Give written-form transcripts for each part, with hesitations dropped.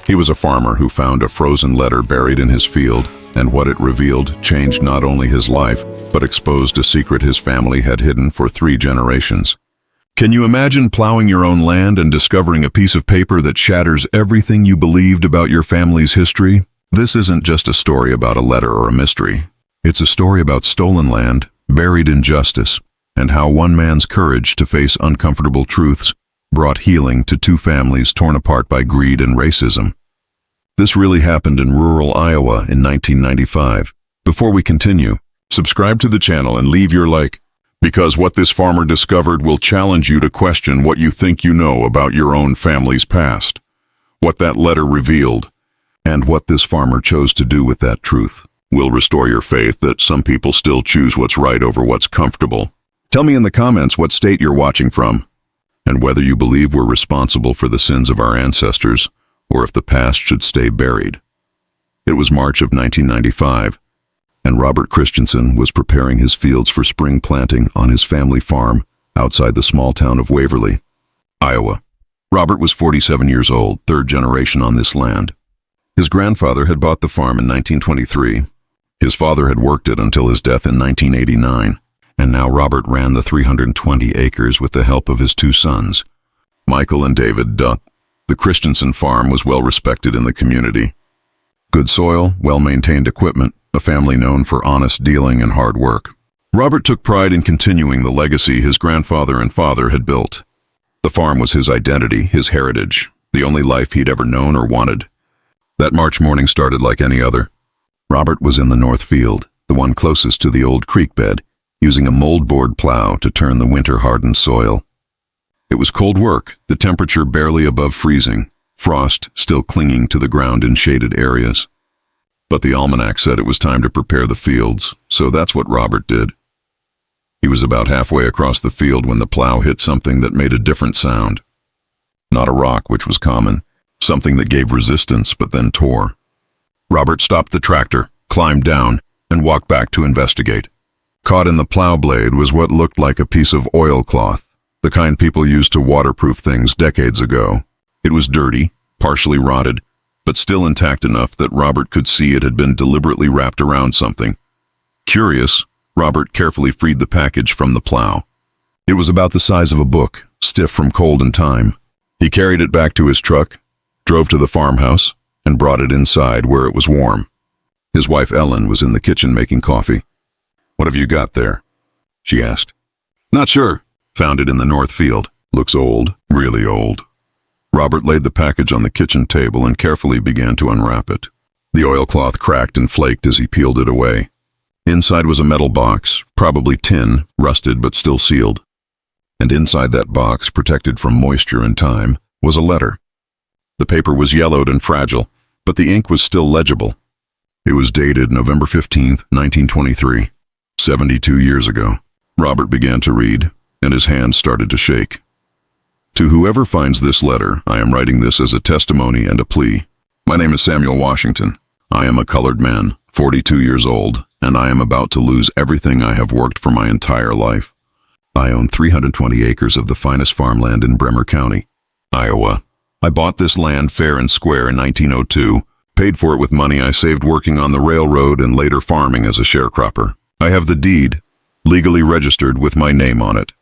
He was a farmer who found a frozen letter buried in his field, and what it revealed changed not only his life, but exposed a secret his family had hidden for 3 generations. Can you imagine plowing your own land and discovering a piece of paper that shatters everything you believed about your family's history? This isn't just a story about a letter or a mystery. It's a story about stolen land, buried injustice, and how one man's courage to face uncomfortable truths brought healing to 2 families torn apart by greed and racism. This really happened in rural Iowa in 1995. Before we continue, subscribe to the channel and leave your like, because what this farmer discovered will challenge you to question what you think you know about your own family's past, what that letter revealed, and what this farmer chose to do with that truth will restore your faith that some people still choose what's right over what's comfortable. Tell me in the comments what state you're watching from, and whether you believe we're responsible for the sins of our ancestors, or if the past should stay buried. It was March of 1995, and Robert Christiansen was preparing his fields for spring planting on his family farm outside the small town of Waverly, Iowa. Robert was 47 years old, 3rd generation on this land. His grandfather had bought the farm in 1923. His father had worked it until his death in 1989, and now Robert ran the 320 acres with the help of his 2 sons, Michael and David. The Christiansen farm was well respected in the community. Good soil, well-maintained equipment, a family known for honest dealing and hard work. Robert took pride in continuing the legacy his grandfather and father had built. The farm was his identity, his heritage, the only life he'd ever known or wanted. That March morning started like any other. Robert was in the north field, the one closest to the old creek bed, using a moldboard plow to turn the winter-hardened soil. It was cold work, the temperature barely above freezing, frost still clinging to the ground in shaded areas. But the almanac said it was time to prepare the fields, so that's what Robert did. He was about halfway across the field when the plow hit something that made a different sound. Not a rock, which was common, something that gave resistance but then tore. Robert stopped the tractor, climbed down, and walked back to investigate. Caught in the plow blade was what looked like a piece of oilcloth, the kind people used to waterproof things decades ago. It was dirty, partially rotted, but still intact enough that Robert could see it had been deliberately wrapped around something. Curious, Robert carefully freed the package from the plow. It was about the size of a book, stiff from cold and time. He carried it back to his truck, drove to the farmhouse, and brought it inside where it was warm. His wife Ellen was in the kitchen making coffee. "What have you got there?" she asked. "Not sure. Found it in the north field. Looks old, really old." Robert laid the package on the kitchen table and carefully began to unwrap it. The oilcloth cracked and flaked as he peeled it away. Inside was a metal box, probably tin, rusted but still sealed. And inside that box, protected from moisture and time, was a letter. The paper was yellowed and fragile, but the ink was still legible. It was dated November 15th, 1923, 72 years ago. Robert began to read, and his hands started to shake. "To whoever finds this letter, I am writing this as a testimony and a plea. My name is Samuel Washington. I am a colored man, 42 years old, and I am about to lose everything I have worked for my entire life. I own 320 acres of the finest farmland in Bremer County, Iowa. I bought this land fair and square in 1902, paid for it with money I saved working on the railroad and later farming as a sharecropper. I have the deed, legally registered with my name on it.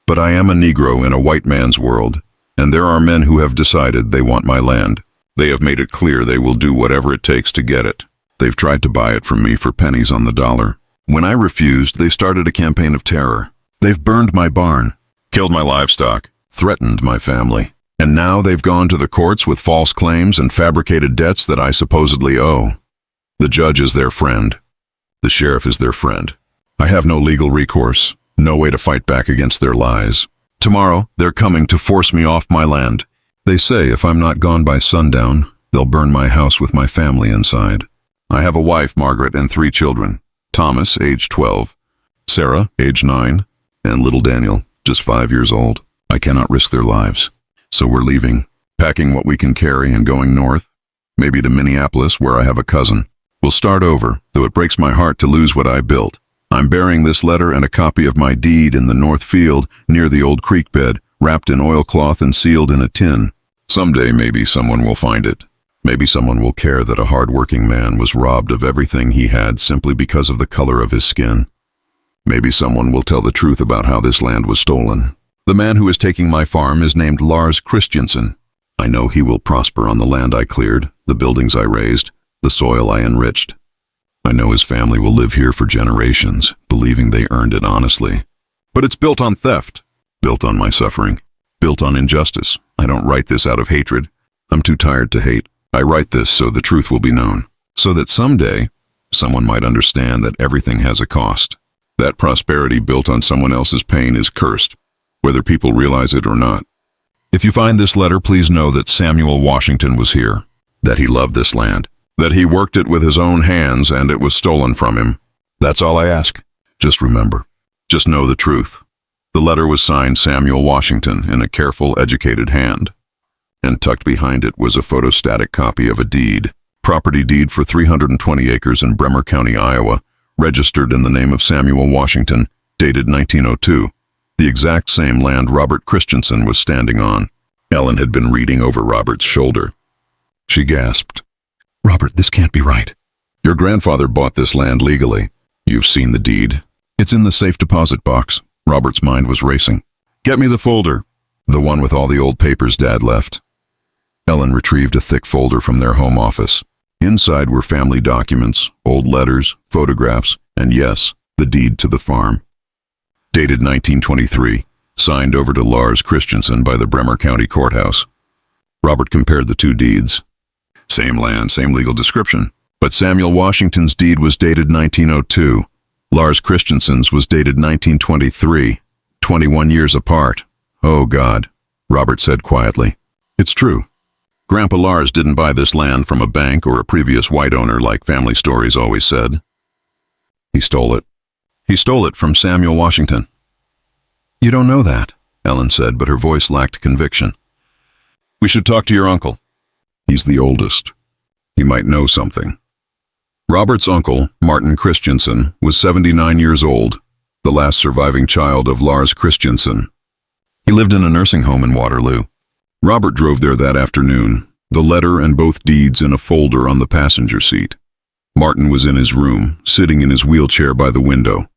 But I am a Negro in a white man's world, and there are men who have decided they want my land. They have made it clear they will do whatever it takes to get it. They've tried to buy it from me for pennies on the dollar. When I refused, they started a campaign of terror. They've burned my barn, killed my livestock, threatened my family. And now they've gone to the courts with false claims and fabricated debts that I supposedly owe. The judge is their friend. The sheriff is their friend. I have no legal recourse, no way to fight back against their lies. Tomorrow, they're coming to force me off my land. They say if I'm not gone by sundown, they'll burn my house with my family inside. I have a wife, Margaret, and 3 children. Thomas, age 12, Sarah, age 9, and little Daniel, just 5 years old. I cannot risk their lives. So we're leaving, packing what we can carry and going north, maybe to Minneapolis, where I have a cousin. We'll start over, though it breaks my heart to lose what I built. I'm burying this letter and a copy of my deed in the north field near the old creek bed, wrapped in oilcloth and sealed in a tin. Someday maybe someone will find it. Maybe someone will care that a hard-working man was robbed of everything he had simply because of the color of his skin. Maybe someone will tell the truth about how this land was stolen. The man who is taking my farm is named Lars Christiansen. I know he will prosper on the land I cleared, the buildings I raised, the soil I enriched. I know his family will live here for generations, believing they earned it honestly. But it's built on theft, built on my suffering, built on injustice. I don't write this out of hatred. I'm too tired to hate. I write this so the truth will be known, so that someday someone might understand that everything has a cost. That prosperity built on someone else's pain is cursed, whether people realize it or not. If you find this letter, please know that Samuel Washington was here, that he loved this land, that he worked it with his own hands and it was stolen from him. That's all I ask. Just remember. Just know the truth. The letter was signed Samuel Washington in a careful, educated hand. And tucked behind it was a photostatic copy of a deed, property deed for 320 acres in Bremer County, Iowa, registered in the name of Samuel Washington, dated 1902, the exact same land Robert Christiansen was standing on. Ellen had been reading over Robert's shoulder. She gasped. "Robert, this can't be right. Your grandfather bought this land legally. You've seen the deed. It's in the safe deposit box." Robert's mind was racing. "Get me the folder." "The one with all the old papers Dad left." Ellen retrieved a thick folder from their home office. Inside were family documents, old letters, photographs, and yes, the deed to the farm. Dated 1923, signed over to Lars Christiansen by the Bremer County Courthouse. Robert compared the two deeds. Same land, same legal description, but Samuel Washington's deed was dated 1902. Lars Christiansen's was dated 1923, 21 years apart. "Oh God," Robert said quietly. "It's true. Grandpa Lars didn't buy this land from a bank or a previous white owner like family stories always said. He stole it. He stole it from Samuel Washington." "You don't know that," Ellen said, but her voice lacked conviction. "We should talk to your uncle. He's the oldest. He might know something." Robert's uncle, Martin Christiansen, was 79 years old, the last surviving child of Lars Christiansen. He lived in a nursing home in Waterloo. Robert drove there that afternoon, the letter and both deeds in a folder on the passenger seat. Martin was in his room, sitting in his wheelchair by the window.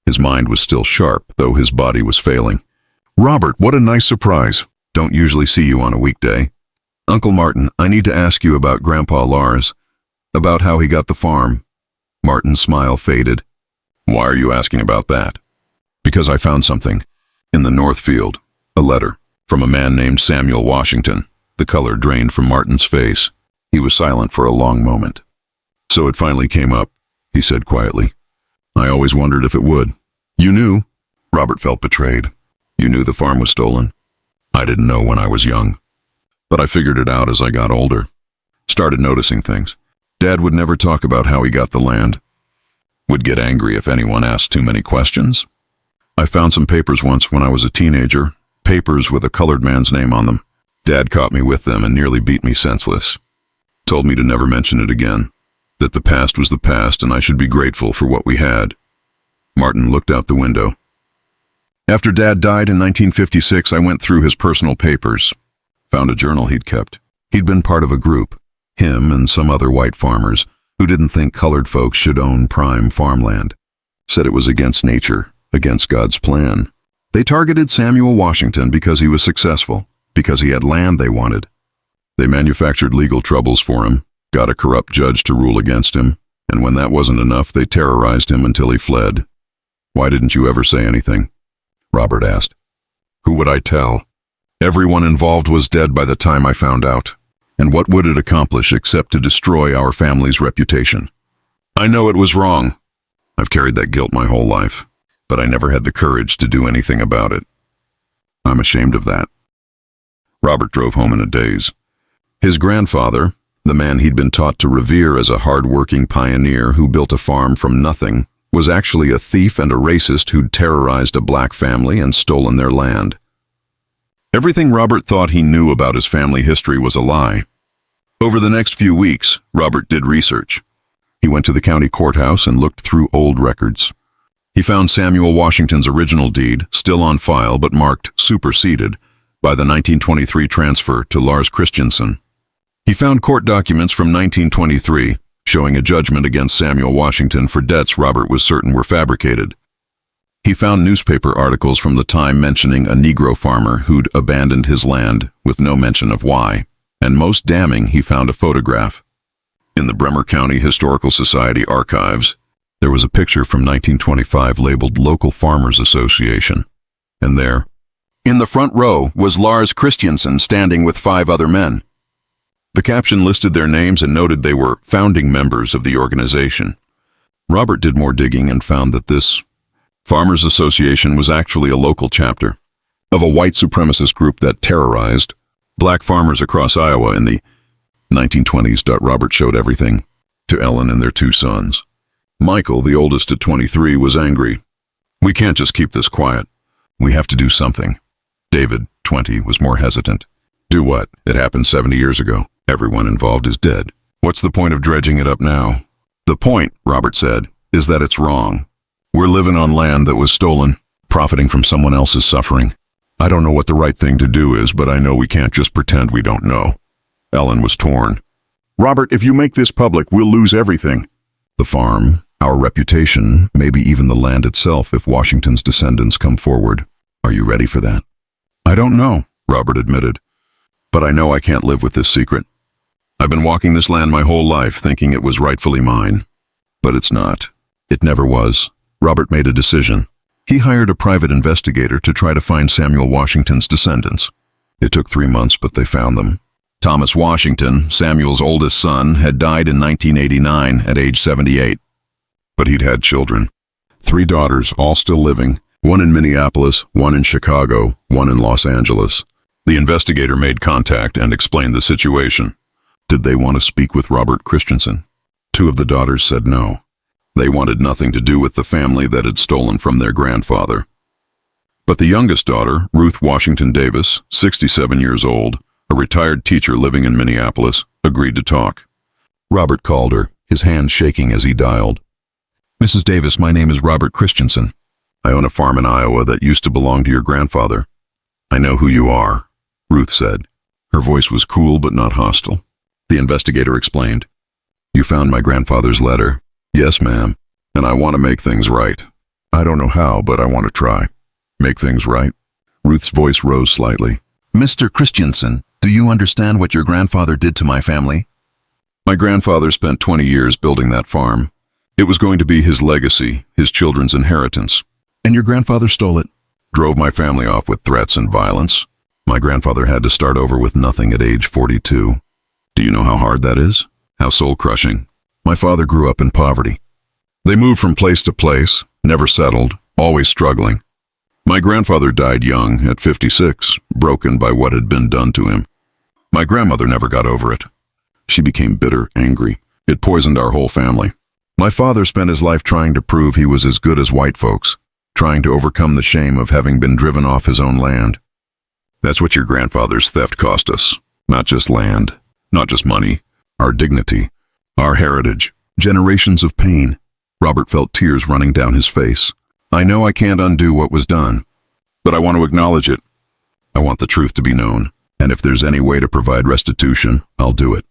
His mind was still sharp, though his body was failing. "Robert, what a nice surprise. Don't usually see you on a weekday. Uncle Martin, I need to ask you about Grandpa Lars, about how he got the farm." Martin's smile faded. "Why are you asking about that?" "Because I found something. In the north field. A letter. From a man named Samuel Washington." The color drained from Martin's face. He was silent for a long moment. "So it finally came up," he said quietly. "I always wondered if it would." "You knew?" Robert felt betrayed. "You knew the farm was stolen?" "I didn't know when I was young. But I figured it out as I got older. Started noticing things. Dad would never talk about how he got the land. Would get angry if anyone asked too many questions. I found some papers once when I was a teenager, papers with a colored man's name on them. Dad caught me with them and nearly beat me senseless. Told me to never mention it again, that the past was the past and I should be grateful for what we had." Martin looked out the window. "After Dad died in 1956, I went through his personal papers. Found a journal he'd kept. He'd been part of a group, him and some other white farmers, who didn't think colored folks should own prime farmland. Said it was against nature, against God's plan. They targeted Samuel Washington because he was successful, because he had land they wanted. They manufactured legal troubles for him, got a corrupt judge to rule against him, and when that wasn't enough, they terrorized him until he fled." "Why didn't you ever say anything?" Robert asked. "Who would I tell? Everyone involved was dead by the time I found out. And what would it accomplish except to destroy our family's reputation? I know it was wrong. I've carried that guilt my whole life, but I never had the courage to do anything about it. I'm ashamed of that." Robert drove home in a daze. His grandfather, the man he'd been taught to revere as a hard-working pioneer who built a farm from nothing, was actually a thief and a racist who'd terrorized a black family and stolen their land. Everything Robert thought he knew about his family history was a lie. Over the next few weeks, Robert did research. He went to the county courthouse and looked through old records. He found Samuel Washington's original deed, still on file but marked superseded, by the 1923 transfer to Lars Christiansen. He found court documents from 1923 showing a judgment against Samuel Washington for debts Robert was certain were fabricated. He found newspaper articles from the time mentioning a Negro farmer who'd abandoned his land with no mention of why, and most damning, he found a photograph. In the Bremer County Historical Society archives, there was a picture from 1925 labeled Local Farmers Association, and there, in the front row, was Lars Christiansen standing with 5 other men. The caption listed their names and noted they were founding members of the organization. Robert did more digging and found that this Farmers Association was actually a local chapter of a white supremacist group that terrorized black farmers across Iowa in the 1920s. Robert showed everything to Ellen and their 2 sons. Michael, the oldest at 23, was angry. "We can't just keep this quiet. We have to do something." David, 20, was more hesitant. "Do what? It happened 70 years ago. Everyone involved is dead. What's the point of dredging it up now?" "The point," Robert said, "is that it's wrong. We're living on land that was stolen, profiting from someone else's suffering. I don't know what the right thing to do is, but I know we can't just pretend we don't know." Ellen was torn. "Robert, if you make this public, we'll lose everything." "The farm, our reputation, maybe even the land itself if Washington's descendants come forward. Are you ready for that?" "I don't know," Robert admitted. "But I know I can't live with this secret. I've been walking this land my whole life thinking it was rightfully mine. But it's not. It never was." Robert made a decision. He hired a private investigator to try to find Samuel Washington's descendants. It took 3 months, but they found them. Thomas Washington, Samuel's oldest son, had died in 1989 at age 78. But he'd had children. 3 daughters, all still living, 1 in Minneapolis, 1 in Chicago, 1 in Los Angeles. The investigator made contact and explained the situation. Did they want to speak with Robert Christiansen? 2 of the daughters said no. They wanted nothing to do with the family that had stolen from their grandfather. But the youngest daughter, Ruth Washington Davis, 67 years old, a retired teacher living in Minneapolis, agreed to talk. Robert called her, his hand shaking as he dialed. "Mrs. Davis, my name is Robert Christiansen. I own a farm in Iowa that used to belong to your grandfather." "I know who you are," Ruth said. Her voice was cool but not hostile. The investigator explained. "You found my grandfather's letter." "Yes, ma'am, and I want to make things right. I don't know how, but I want to try." "Make things right?" Ruth's voice rose slightly. "Mr. Christiansen, do you understand what your grandfather did to my family?" "My grandfather spent 20 years building that farm. It was going to be his legacy, his children's inheritance. And your grandfather stole it?" "Drove my family off with threats and violence. My grandfather had to start over with nothing at age 42. Do you know how hard that is? How soul-crushing? My father grew up in poverty. They moved from place to place, never settled, always struggling. My grandfather died young, at 56, broken by what had been done to him. My grandmother never got over it. She became bitter, angry. It poisoned our whole family. My father spent his life trying to prove he was as good as white folks, trying to overcome the shame of having been driven off his own land. That's what your grandfather's theft cost us. Not just land, not just money, our dignity, our heritage, generations of pain." Robert felt tears running down his face. "I know I can't undo what was done, but I want to acknowledge it. I want the truth to be known, and if there's any way to provide restitution, I'll do it."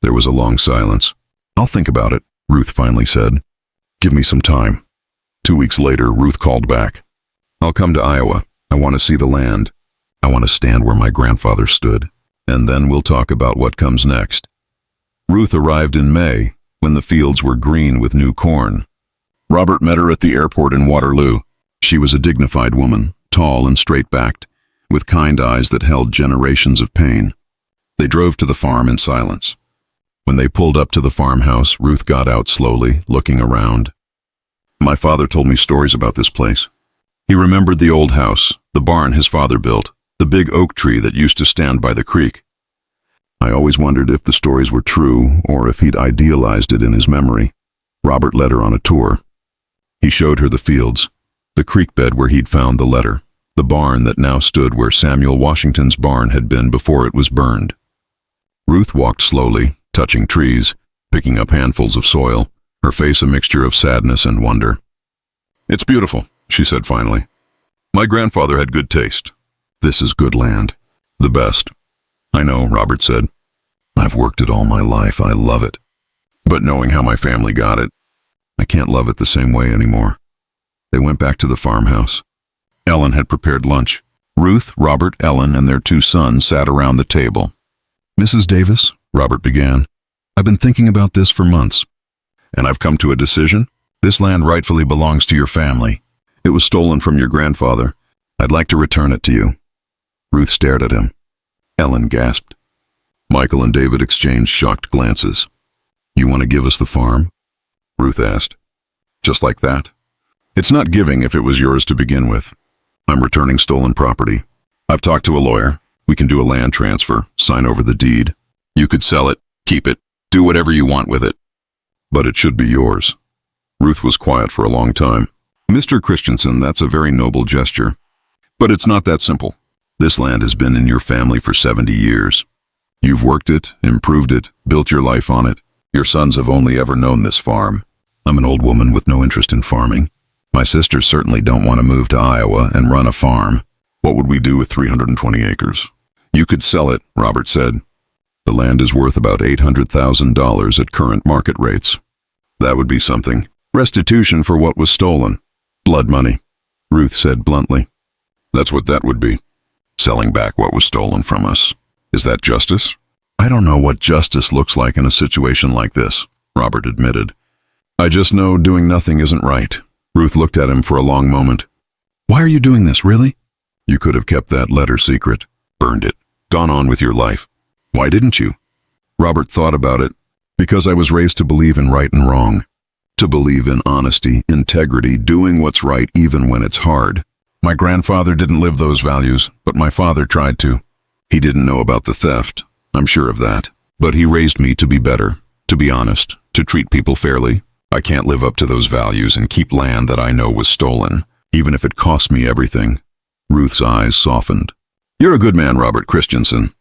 There was a long silence. "I'll think about it," Ruth finally said. "Give me some time." 2 weeks later, Ruth called back. "I'll come to Iowa. I want to see the land. I want to stand where my grandfather stood, and then we'll talk about what comes next." Ruth arrived in May, when the fields were green with new corn. Robert met her at the airport in Waterloo. She was a dignified woman, tall and straight-backed, with kind eyes that held generations of pain. They drove to the farm in silence. When they pulled up to the farmhouse, Ruth got out slowly, looking around. "My father told me stories about this place. He remembered the old house, the barn his father built, the big oak tree that used to stand by the creek. I always wondered if the stories were true or if he'd idealized it in his memory." Robert led her on a tour. He showed her the fields, the creek bed where he'd found the letter, the barn that now stood where Samuel Washington's barn had been before it was burned. Ruth walked slowly, touching trees, picking up handfuls of soil, her face a mixture of sadness and wonder. "It's beautiful," she said finally. "My grandfather had good taste. This is good land. The best." "I know," Robert said. I've worked it all my life. I love it. But knowing how my family got it, I can't love it the same way anymore. They went back to the farmhouse. Ellen had prepared lunch. Ruth, Robert, Ellen, and their 2 sons sat around the table. "Mrs. Davis," Robert began, "I've been thinking about this for months, and I've come to a decision. This land rightfully belongs to your family. It was stolen from your grandfather. I'd like to return it to you." Ruth stared at him. Ellen gasped. Michael and David exchanged shocked glances. "You want to give us the farm?" Ruth asked. "Just like that?" "It's not giving if it was yours to begin with. I'm returning stolen property. I've talked to a lawyer. We can do a land transfer, sign over the deed. You could sell it, keep it, do whatever you want with it. But it should be yours." Ruth was quiet for a long time. "Mr. Christiansen, that's a very noble gesture. But it's not that simple. This land has been in your family for 70 years. You've worked it, improved it, built your life on it. Your sons have only ever known this farm. I'm an old woman with no interest in farming. My sisters certainly don't want to move to Iowa and run a farm. What would we do with 320 acres? You could sell it," Robert said. "The land is worth about $800,000 at current market rates. That would be something. Restitution for what was stolen. Blood money," Ruth said bluntly. "That's what that would be. Selling back what was stolen from us. Is that justice?" "I don't know what justice looks like in a situation like this," Robert admitted. "I just know doing nothing isn't right." Ruth looked at him for a long moment. "Why are you doing this, really?" "You could have kept that letter secret, burned it, gone on with your life. Why didn't you?" Robert thought about it. "Because I was raised to believe in right and wrong. To believe in honesty, integrity, doing what's right even when it's hard. My grandfather didn't live those values, but my father tried to. He didn't know about the theft, I'm sure of that. But he raised me to be better, to be honest, to treat people fairly. I can't live up to those values and keep land that I know was stolen, even if it costs me everything." Ruth's eyes softened. "You're a good man, Robert Christiansen.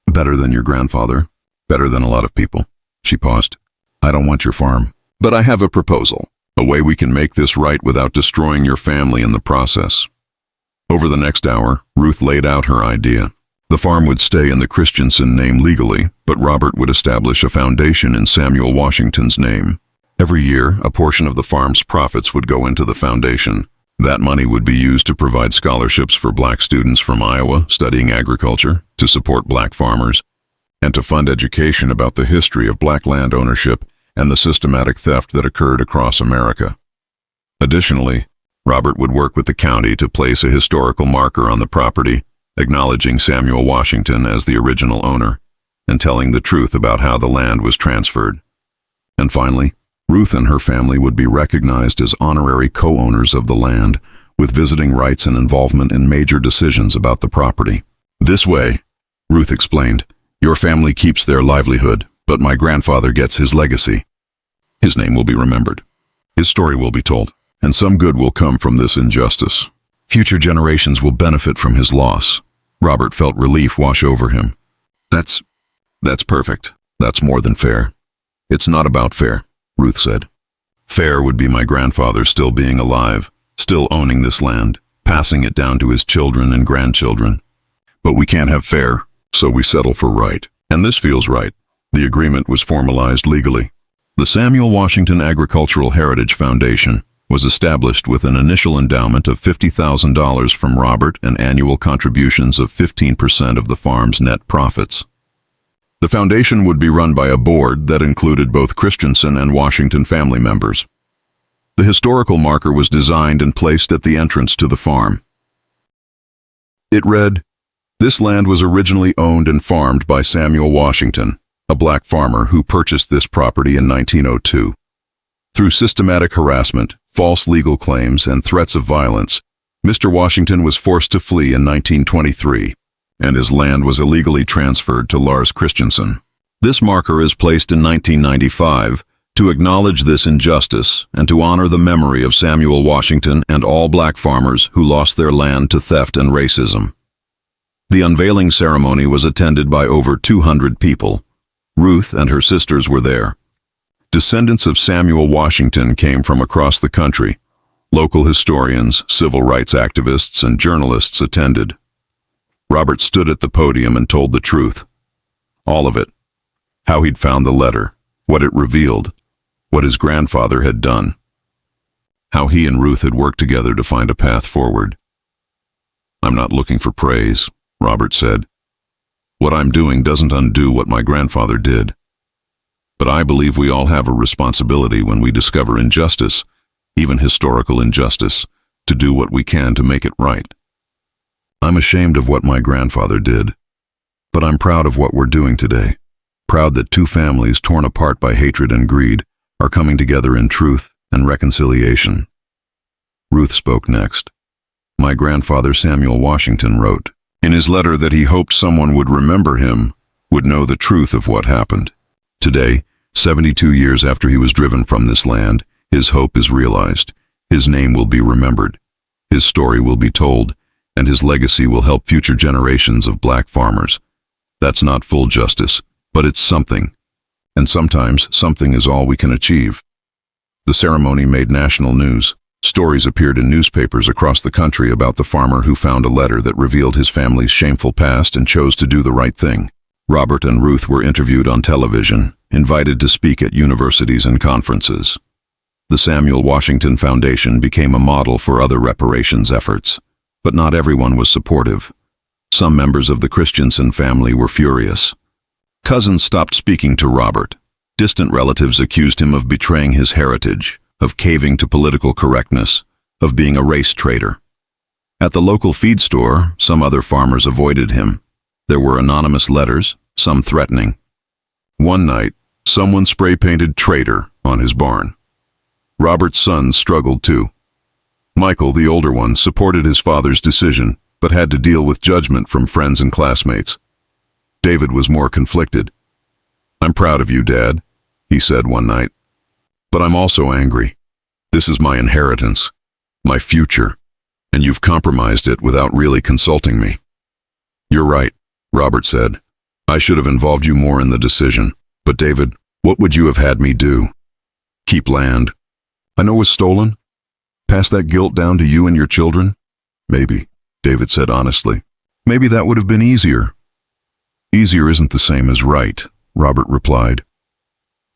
Better than your grandfather, better than a lot of people." She paused. "I don't want your farm, but I have a proposal, a way we can make this right without destroying your family in the process." Over the next hour, Ruth laid out her idea. The farm would stay in the Christiansen name legally, but Robert would establish a foundation in Samuel Washington's name. Every year, a portion of the farm's profits would go into the foundation. That money would be used to provide scholarships for black students from Iowa studying agriculture, to support black farmers, and to fund education about the history of black land ownership and the systematic theft that occurred across America. Additionally, Robert would work with the county to place a historical marker on the property, acknowledging Samuel Washington as the original owner, and telling the truth about how the land was transferred. And finally, Ruth and her family would be recognized as honorary co-owners of the land, with visiting rights and involvement in major decisions about the property. "This way," Ruth explained, "your family keeps their livelihood, but my grandfather gets his legacy. His name will be remembered. His story will be told, and some good will come from this injustice. Future generations will benefit from his loss." Robert felt relief wash over him. That's perfect. That's more than fair." "It's not about fair," Ruth said. "Fair would be my grandfather still being alive, still owning this land, passing it down to his children and grandchildren. But we can't have fair, so we settle for right. And this feels right." The agreement was formalized legally. The Samuel Washington Agricultural Heritage Foundation was established with an initial endowment of $50,000 from Robert and annual contributions of 15% of the farm's net profits. The foundation would be run by a board that included both Christiansen and Washington family members. The historical marker was designed and placed at the entrance to the farm. It read, "This land was originally owned and farmed by Samuel Washington, a black farmer who purchased this property in 1902. Through systematic harassment, false legal claims, and threats of violence, Mr. Washington was forced to flee in 1923, and his land was illegally transferred to Lars Christiansen. This marker is placed in 1995 to acknowledge this injustice and to honor the memory of Samuel Washington and all black farmers who lost their land to theft and racism." The unveiling ceremony was attended by over 200 people. Ruth and her sisters were there. Descendants of Samuel Washington came from across the country. Local historians, civil rights activists, and journalists attended. Robert stood at the podium and told the truth. All of it. how he'd found the letter, what it revealed, what his grandfather had done, how he and Ruth had worked together to find a path forward. "I'm not looking for praise," Robert said. "What I'm doing doesn't undo what my grandfather did. But I believe we all have a responsibility when we discover injustice, even historical injustice, to do what we can to make it right. I'm ashamed of what my grandfather did, but I'm proud of what we're doing today. Proud that two families torn apart by hatred and greed are coming together in truth and reconciliation." Ruth spoke next. "My grandfather Samuel Washington wrote in his letter that he hoped someone would remember him, would know the truth of what happened. Today, 72 years after he was driven from this land, his hope is realized. His name will be remembered. His story will be told, and his legacy will help future generations of black farmers. That's not full justice, but it's something. And sometimes something is all we can achieve." The ceremony made national news. Stories appeared in newspapers across the country about the farmer who found a letter that revealed his family's shameful past and chose to do the right thing. Robert and Ruth were interviewed on television, invited to speak at universities and conferences. The Samuel Washington Foundation became a model for other reparations efforts, but not everyone was supportive. Some members of the Christiansen family were furious. Cousins stopped speaking to Robert. Distant relatives accused him of betraying his heritage, of caving to political correctness, of being a race traitor. At the local feed store, some other farmers avoided him. There were anonymous letters, some threatening. One night, someone spray-painted "traitor" on his barn. Robert's sons struggled too. Michael, the older one, supported his father's decision, but had to deal with judgment from friends and classmates. David was more conflicted. "I'm proud of you, Dad," he said one night. "But I'm also angry. This is my inheritance, my future, and you've compromised it without really consulting me." "You're right," Robert said. "I should have involved you more in the decision. But David, what would you have had me do? Keep land I know was stolen? Pass that guilt down to you and your children?" "Maybe," David said honestly. "Maybe that would have been easier." "Easier isn't the same as right," Robert replied.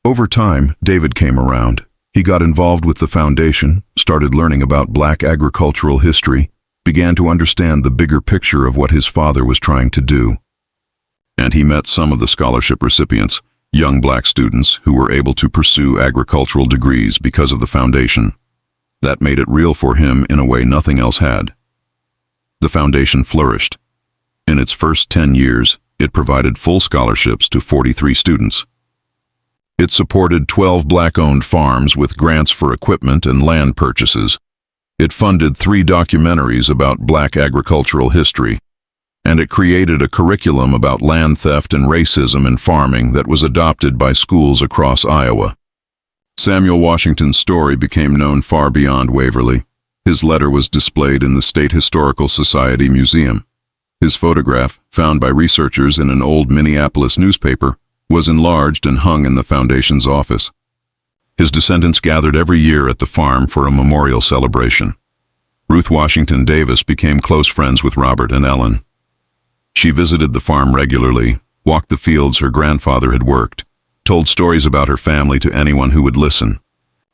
Over time, David came around. He got involved with the foundation, started learning about black agricultural history, began to understand the bigger picture of what his father was trying to do. And he met some of the scholarship recipients, young black students who were able to pursue agricultural degrees because of the foundation. That made it real for him in a way nothing else had. The foundation flourished. In its first 10 years, it provided full scholarships to 43 students. It supported 12 black-owned farms with grants for equipment and land purchases. It funded 3 documentaries about black agricultural history, and it created a curriculum about land theft and racism in farming that was adopted by schools across Iowa. Samuel Washington's story became known far beyond Waverly. His letter was displayed in the State Historical Society Museum. His photograph, found by researchers in an old Minneapolis newspaper, was enlarged and hung in the foundation's office. His descendants gathered every year at the farm for a memorial celebration. Ruth Washington Davis became close friends with Robert and Ellen. She visited the farm regularly, walked the fields her grandfather had worked, told stories about her family to anyone who would listen.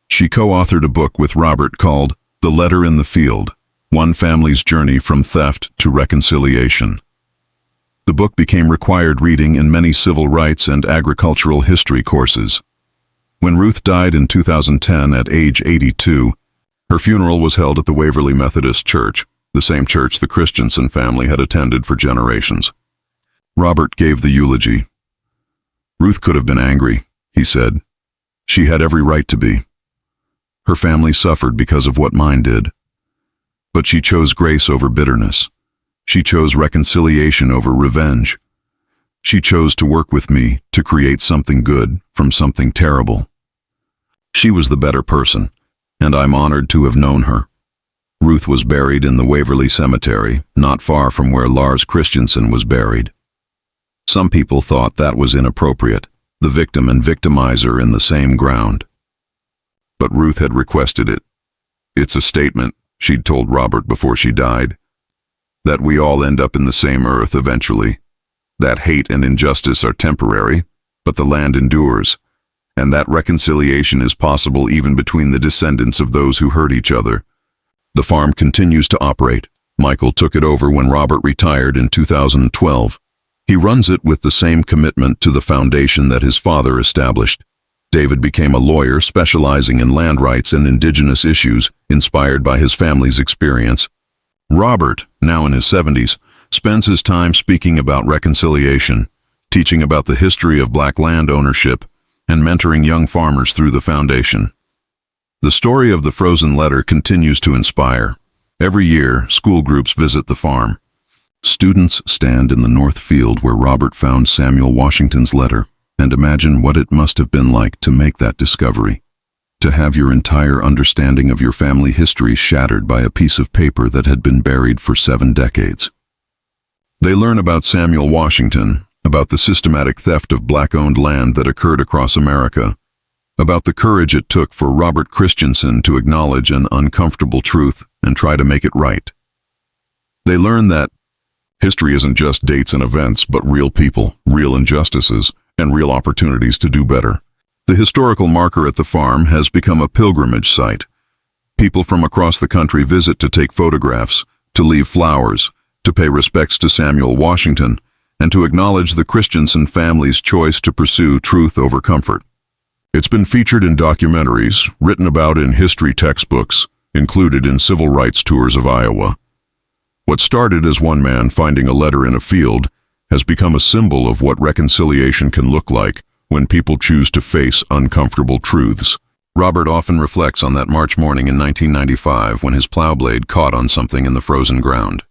She co-authored a book with Robert called The Letter in the Field, One Family's Journey from Theft to Reconciliation. The book became required reading in many civil rights and agricultural history courses. When Ruth died in 2010 at age 82, her funeral was held at the Waverly Methodist Church, the same church the Christiansen family had attended for generations. Robert gave the eulogy. "Ruth could have been angry," he said. "She had every right to be. Her family suffered because of what mine did. But she chose grace over bitterness. She chose reconciliation over revenge. She chose to work with me to create something good from something terrible. She was the better person, and I'm honored to have known her." Ruth was buried in the Waverly Cemetery, not far from where Lars Christiansen was buried. Some people thought that was inappropriate, the victim and victimizer in the same ground. But Ruth had requested it. "It's a statement," she'd told Robert before she died, "that we all end up in the same earth eventually, that hate and injustice are temporary, but the land endures, and that reconciliation is possible even between the descendants of those who hurt each other. The farm continues to operate. Michael took it over when Robert retired in 2012. He runs it with the same commitment to the foundation that his father established. David became a lawyer specializing in land rights and indigenous issues, inspired by his family's experience. Robert, now in his 70s, spends his time speaking about reconciliation, teaching about the history of black land ownership, and mentoring young farmers through the foundation. The story of the frozen letter continues to inspire. Every year, school groups visit the farm. Students stand in the north field where Robert found Samuel Washington's letter and imagine what it must have been like to make that discovery. To have your entire understanding of your family history shattered by a piece of paper that had been buried for 7 decades. They learn about Samuel Washington, about the systematic theft of black-owned land that occurred across America, about the courage it took for Robert Christiansen to acknowledge an uncomfortable truth and try to make it right. They learn that history isn't just dates and events, but real people, real injustices, and real opportunities to do better. The historical marker at the farm has become a pilgrimage site. People from across the country visit to take photographs, to leave flowers, to pay respects to Samuel Washington, and to acknowledge the Christiansen family's choice to pursue truth over comfort. It's been featured in documentaries, written about in history textbooks, included in civil rights tours of Iowa. What started as one man finding a letter in a field has become a symbol of what reconciliation can look like when people choose to face uncomfortable truths. Robert often reflects on that March morning in 1995 when his plow blade caught on something in the frozen ground.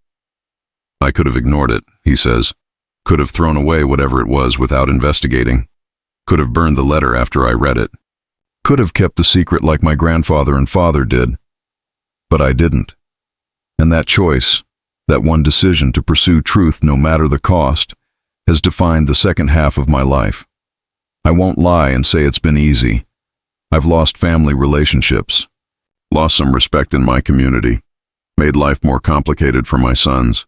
"I could have ignored it," he says. "Could have thrown away whatever it was without investigating. Could have burned the letter after I read it. Could have kept the secret like my grandfather and father did. But I didn't. And that choice, that one decision to pursue truth no matter the cost, has defined the second half of my life. I won't lie and say it's been easy. I've lost family relationships, lost some respect in my community, made life more complicated for my sons.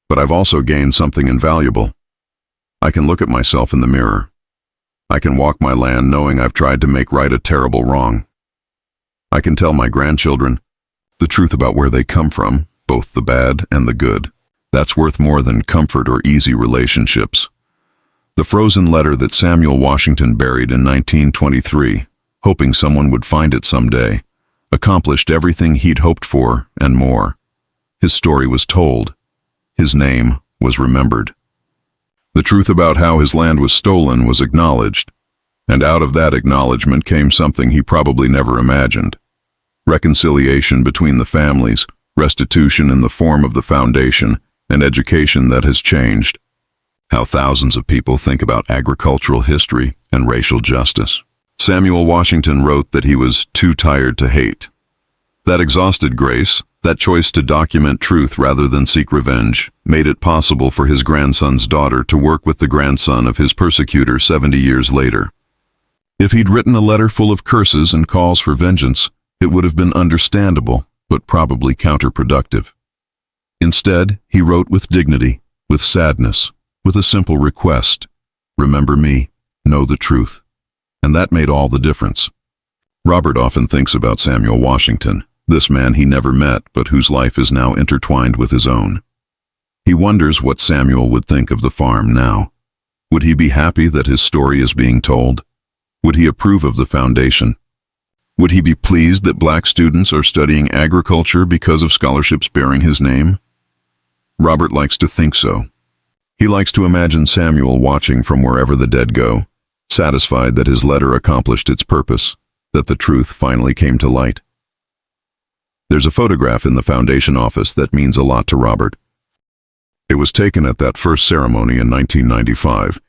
But I've also gained something invaluable. I can look at myself in the mirror. I can walk my land knowing I've tried to make right a terrible wrong. I can tell my grandchildren the truth about where they come from, both the bad and the good. That's worth more than comfort or easy relationships." The frozen letter that Samuel Washington buried in 1923, hoping someone would find it someday, accomplished everything he'd hoped for and more. His story was told. His name was remembered. The truth about how his land was stolen was acknowledged, and out of that acknowledgement came something he probably never imagined. Reconciliation between the families, restitution in the form of the foundation, and education that has changed how thousands of people think about agricultural history and racial justice. Samuel Washington wrote that he was too tired to hate. That exhausted grace, that choice to document truth rather than seek revenge, made it possible for his grandson's daughter to work with the grandson of his persecutor 70 years later. If he'd written a letter full of curses and calls for vengeance, it would have been understandable, but probably counterproductive. Instead, he wrote with dignity, with sadness, with a simple request: remember me, know the truth. And that made all the difference. Robert often thinks about Samuel Washington, this man he never met but whose life is now intertwined with his own. He wonders what Samuel would think of the farm now. Would he be happy that his story is being told? Would he approve of the foundation? Would he be pleased that black students are studying agriculture because of scholarships bearing his name? Robert likes to think so. He likes to imagine Samuel watching from wherever the dead go, satisfied that his letter accomplished its purpose, that the truth finally came to light. There's a photograph in the foundation office that means a lot to Robert. It was taken at that first ceremony in 1995.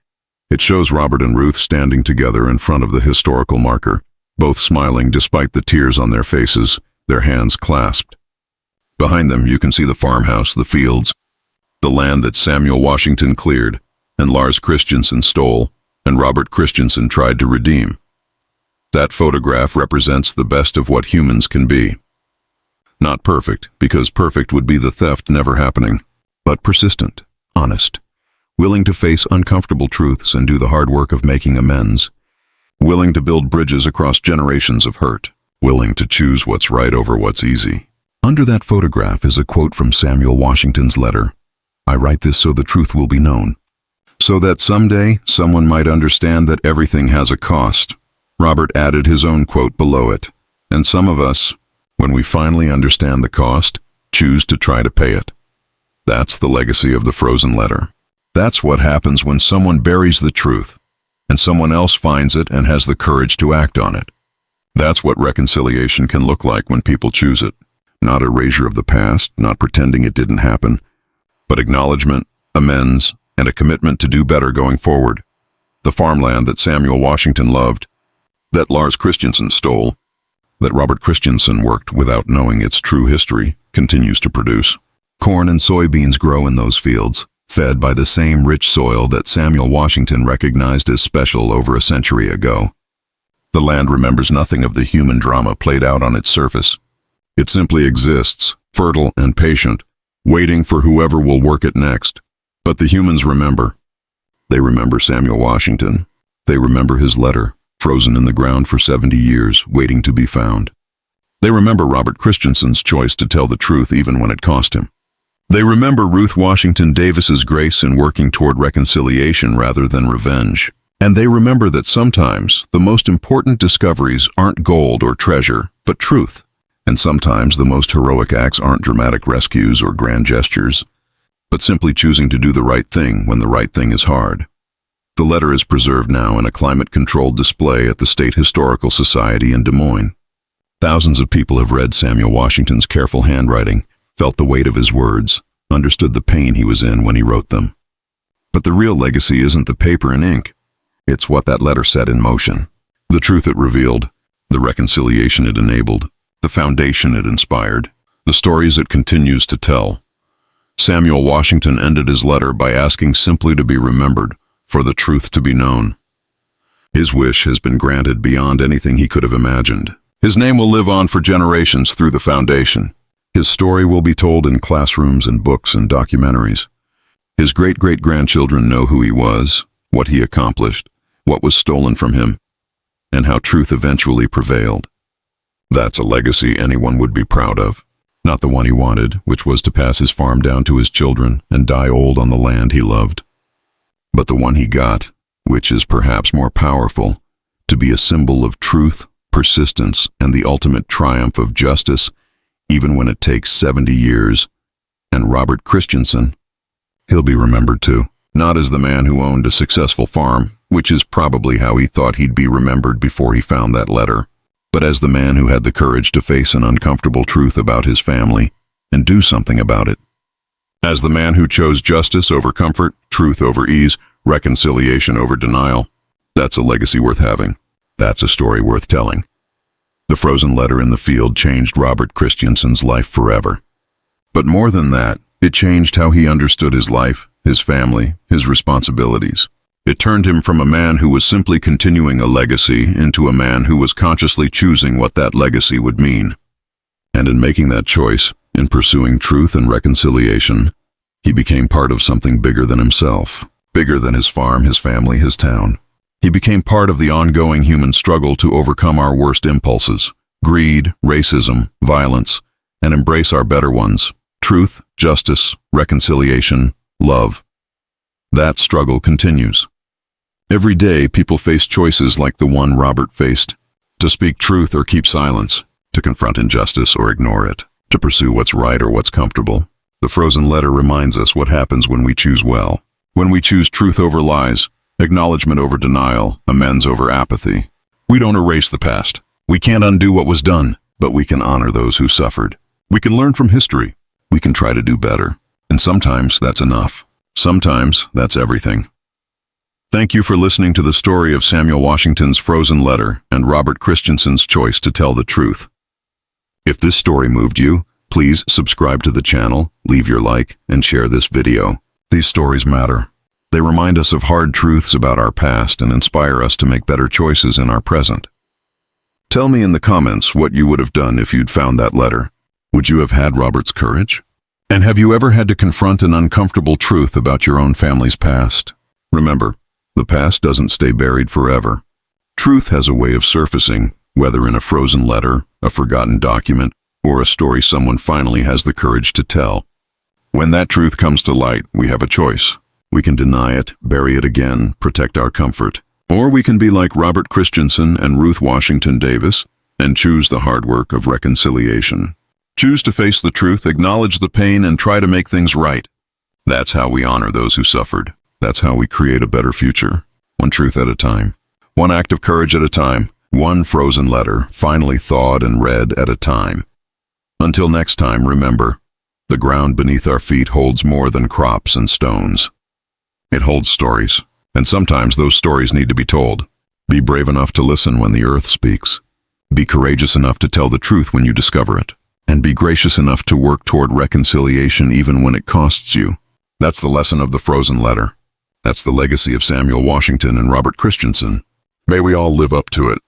It shows Robert and Ruth standing together in front of the historical marker, both smiling despite the tears on their faces, their hands clasped. Behind them you can see the farmhouse, the fields, the land that Samuel Washington cleared, and Lars Christiansen stole, and Robert Christiansen tried to redeem. That photograph represents the best of what humans can be. Not perfect, because perfect would be the theft never happening, but persistent, honest. willing to face uncomfortable truths and do the hard work of making amends, willing to build bridges across generations of hurt, willing to choose what's right over what's easy. Under that photograph is a quote from Samuel Washington's letter. "I write this so the truth will be known, so that someday someone might understand that everything has a cost." Robert added his own quote below it. And some of us, when we finally understand the cost, choose to try to pay it. That's the legacy of the frozen letter. That's what happens when someone buries the truth, and someone else finds it and has the courage to act on it. That's what reconciliation can look like when people choose it. Not erasure of the past, not pretending it didn't happen, but acknowledgement, amends, and a commitment to do better going forward. The farmland that Samuel Washington loved, that Lars Christiansen stole, that Robert Christiansen worked without knowing its true history, continues to produce. Corn and soybeans grow in those fields, fed by the same rich soil that Samuel Washington recognized as special over a century ago. The land remembers nothing of the human drama played out on its surface. It simply exists, fertile and patient, waiting for whoever will work it next. But the humans remember. They remember Samuel Washington. They remember his letter, frozen in the ground for 70 years, waiting to be found. They remember Robert Christiansen's choice to tell the truth even when it cost him. They remember Ruth Washington Davis's grace in working toward reconciliation rather than revenge. And they remember that sometimes the most important discoveries aren't gold or treasure, but truth. And sometimes the most heroic acts aren't dramatic rescues or grand gestures, but simply choosing to do the right thing when the right thing is hard. The letter is preserved now in a climate-controlled display at the State Historical Society in Des Moines. Thousands of people have read Samuel Washington's careful handwriting, felt the weight of his words, understood the pain he was in when he wrote them. But the real legacy isn't the paper and ink. It's what that letter set in motion. The truth it revealed, the reconciliation it enabled, the foundation it inspired, the stories it continues to tell. Samuel Washington ended his letter by asking simply to be remembered, for the truth to be known. His wish has been granted beyond anything he could have imagined. His name will live on for generations through the foundation. His story will be told in classrooms and books and documentaries. His great-great-grandchildren know who he was, what he accomplished, what was stolen from him, and how truth eventually prevailed. That's a legacy anyone would be proud of. Not the one he wanted, which was to pass his farm down to his children and die old on the land he loved. But the one he got, which is perhaps more powerful, to be a symbol of truth, persistence, and the ultimate triumph of justice, even when it takes 70 years. And Robert Christiansen, he'll be remembered too. Not as the man who owned a successful farm, which is probably how he thought he'd be remembered before he found that letter, but as the man who had the courage to face an uncomfortable truth about his family and do something about it. As the man who chose justice over comfort, truth over ease, reconciliation over denial. That's a legacy worth having. That's a story worth telling. The frozen letter in the field changed Robert Christiansen's life forever. But more than that, it changed how he understood his life, his family, his responsibilities. It turned him from a man who was simply continuing a legacy into a man who was consciously choosing what that legacy would mean. And in making that choice, in pursuing truth and reconciliation, he became part of something bigger than himself, bigger than his farm, his family, his town. He became part of the ongoing human struggle to overcome our worst impulses, greed, racism, violence, and embrace our better ones, truth, justice, reconciliation, love. That struggle continues. Every day, people face choices like the one Robert faced, to speak truth or keep silence, to confront injustice or ignore it, to pursue what's right or what's comfortable. The frozen letter reminds us what happens when we choose well, when we choose truth over lies, acknowledgement over denial, amends over apathy. We don't erase the past. We can't undo what was done, but we can honor those who suffered. We can learn from history. We can try to do better. And sometimes that's enough. Sometimes that's everything. Thank you for listening to the story of Samuel Washington's frozen letter and Robert Christiansen's choice to tell the truth. If this story moved you, please subscribe to the channel, leave your like, and share this video. These stories matter. They remind us of hard truths about our past and inspire us to make better choices in our present. Tell me in the comments what you would have done if you'd found that letter. Would you have had Robert's courage? And have you ever had to confront an uncomfortable truth about your own family's past? Remember, the past doesn't stay buried forever. Truth has a way of surfacing, whether in a frozen letter, a forgotten document, or a story someone finally has the courage to tell. When that truth comes to light, we have a choice. We can deny it, bury it again, protect our comfort. Or we can be like Robert Christiansen and Ruth Washington Davis and choose the hard work of reconciliation. Choose to face the truth, acknowledge the pain, and try to make things right. That's how we honor those who suffered. That's how we create a better future. One truth at a time. One act of courage at a time. One frozen letter, finally thawed and read at a time. Until next time, remember, the ground beneath our feet holds more than crops and stones. It holds stories, and sometimes those stories need to be told. Be brave enough to listen when the earth speaks. Be courageous enough to tell the truth when you discover it. And be gracious enough to work toward reconciliation even when it costs you. That's the lesson of the frozen letter. That's the legacy of Samuel Washington and Robert Christiansen. May we all live up to it.